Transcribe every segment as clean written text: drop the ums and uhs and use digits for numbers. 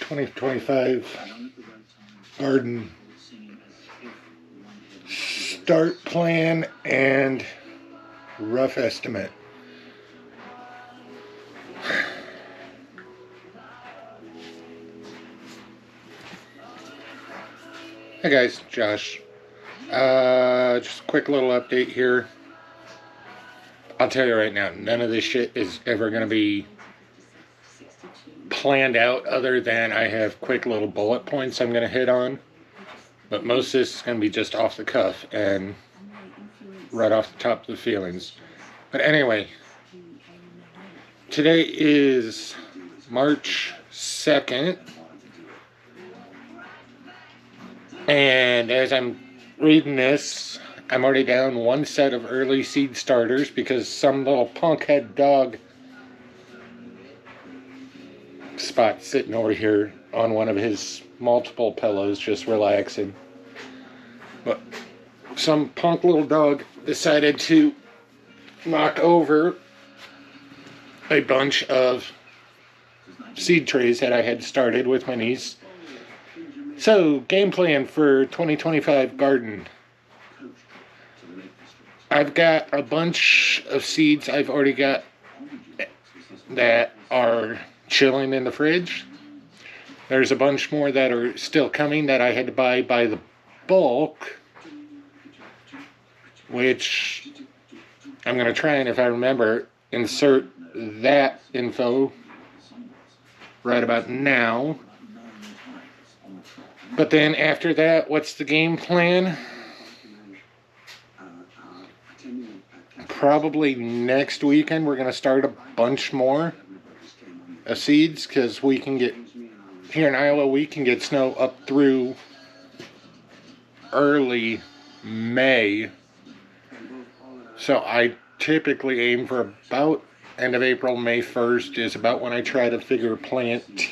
2025 garden start plan and rough estimate. Hey guys, Josh. Just a quick little update here. I'll tell you right now, none of this shit is ever going to be planned out other than I have quick little bullet points I'm going to hit on. But most of this is going to be just off the cuff and right off the top of the feelings. But anyway, today is March 2nd. And as I'm reading this, I'm already down one set of early seed starters because some little punkhead dog Spot sitting over here on one of his multiple pillows just relaxing. But some punk little dog decided to knock over a bunch of seed trays that I had started with my niece. So, game plan for 2025 garden. I've got a bunch of seeds I've already got that are chilling in the fridge. There's a bunch more that are still coming that I had to buy by the bulk, which I'm going to try and, if I remember, insert that info right about now. But then after that, what's the game plan? Probably next weekend we're going to start a bunch more of seeds because we can get, here in Iowa, we can get snow up through early May. So I typically aim for about end of April, May 1st is about when I try to figure plant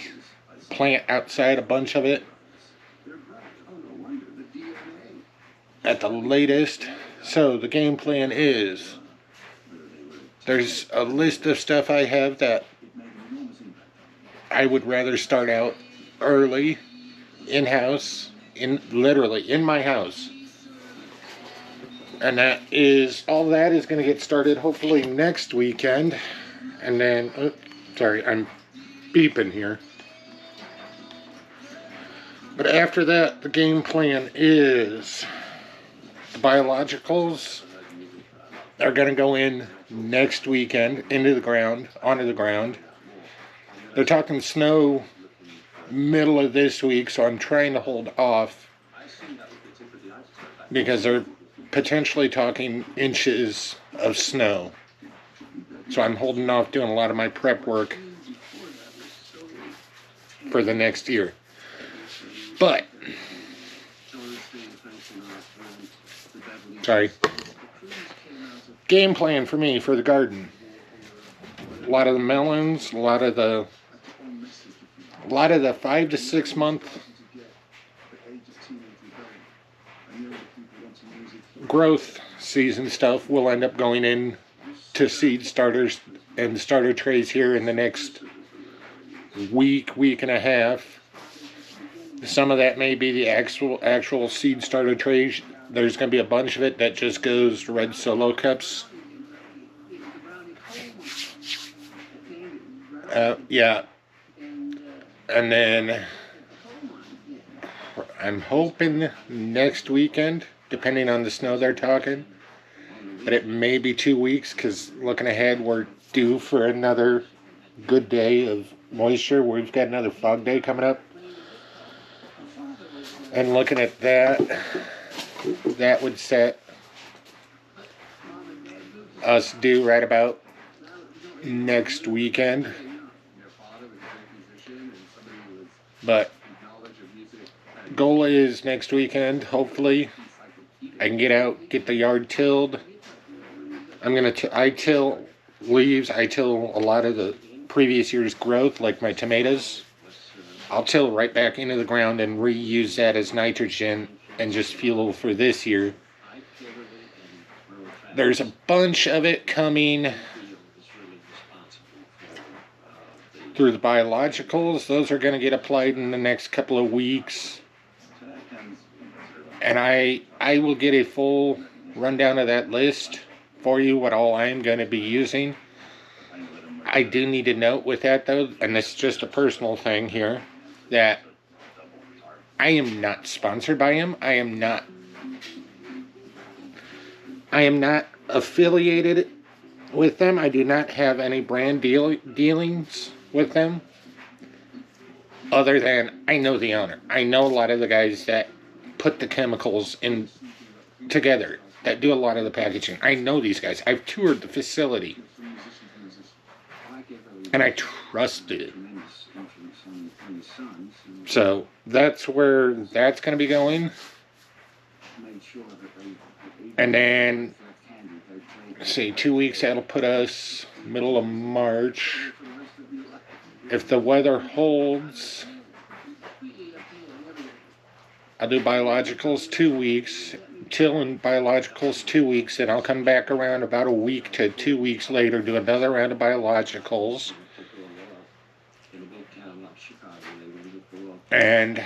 outside a bunch of it at the latest. So the game plan is, there's a list of stuff I have that I would rather start out early, in-house, literally in my house. And all that is going to get started hopefully next weekend. And then, sorry, I'm beeping here. But after that, the game plan is the biologicals are going to go in next weekend, into the ground, onto the ground. They're talking snow middle of this week, so I'm trying to hold off because they're potentially talking inches of snow. So I'm holding off doing a lot of my prep work for the next year. But, sorry, game plan for me for the garden. A lot of the melons, a lot of the 5 to 6 month growth season stuff will end up going in to seed starters and starter trays here in the next week and a half. Some of that may be the actual seed starter trays. There's going to be a bunch of it that just goes red solo cups. Yeah. And then I'm hoping next weekend, depending on the snow they're talking, but it may be 2 weeks because looking ahead, we're due for another good day of moisture. We've got another fog day coming up. And looking at that, that would set us due right about next weekend. But goal is next weekend, hopefully, I can get out, get the yard tilled. I till leaves, I till a lot of the previous year's growth, like my tomatoes. I'll till right back into the ground and reuse that as nitrogen and just fuel for this year. There's a bunch of it coming through the biologicals. Those are going to get applied in the next couple of weeks. And I will get a full rundown of that list for you, what all I'm going to be using. I do need to note with that, though, and this is just a personal thing here, that I am not sponsored by him. I am not affiliated with them. I do not have any brand dealings with them, other than I know the owner. I know a lot of the guys that put the chemicals in together, that do a lot of the packaging. I know these guys. I've toured the facility, and I trusted it. So that's where that's going to be going. And then, let's see, 2 weeks, that'll put us middle of March. If the weather holds, I'll do biologicals 2 weeks. Till in biologicals 2 weeks, and I'll come back around about a week to 2 weeks later, do another round of biologicals. And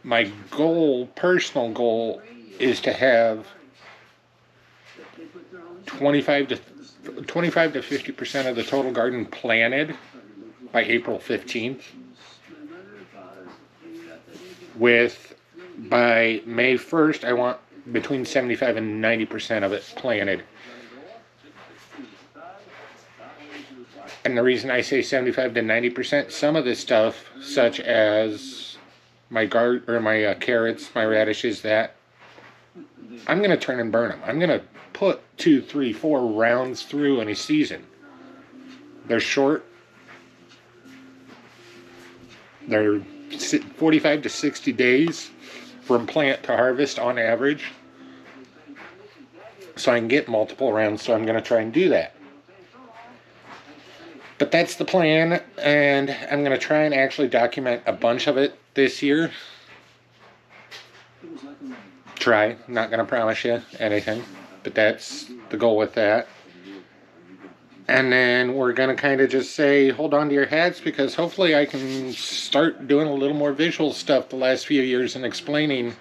my goal, personal goal, is to have 25 to 50% of the total garden planted by April 15th. With, by May 1st, I want between 75 and 90% of it planted. And the reason I say 75 to 90%, some of this stuff, such as my carrots, my radishes, that I'm going to turn and burn them. I'm going to put 2, 3, 4 rounds through in a season. They're short. They're 45 to 60 days from plant to harvest on average. So I can get multiple rounds, so I'm going to try and do that. But that's the plan, and I'm going to try and actually document a bunch of it this year. Try. Not going to promise you anything, but that's the goal with that. And then we're going to kind of just say, hold on to your hats, because hopefully I can start doing a little more visual stuff the last few years and explaining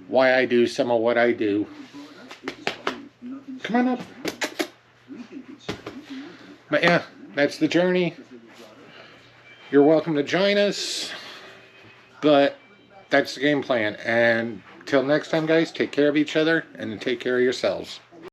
why I do some of what I do. Come on up. But yeah, that's the journey. You're welcome to join us, but that's the game plan. And till next time, guys, take care of each other and take care of yourselves.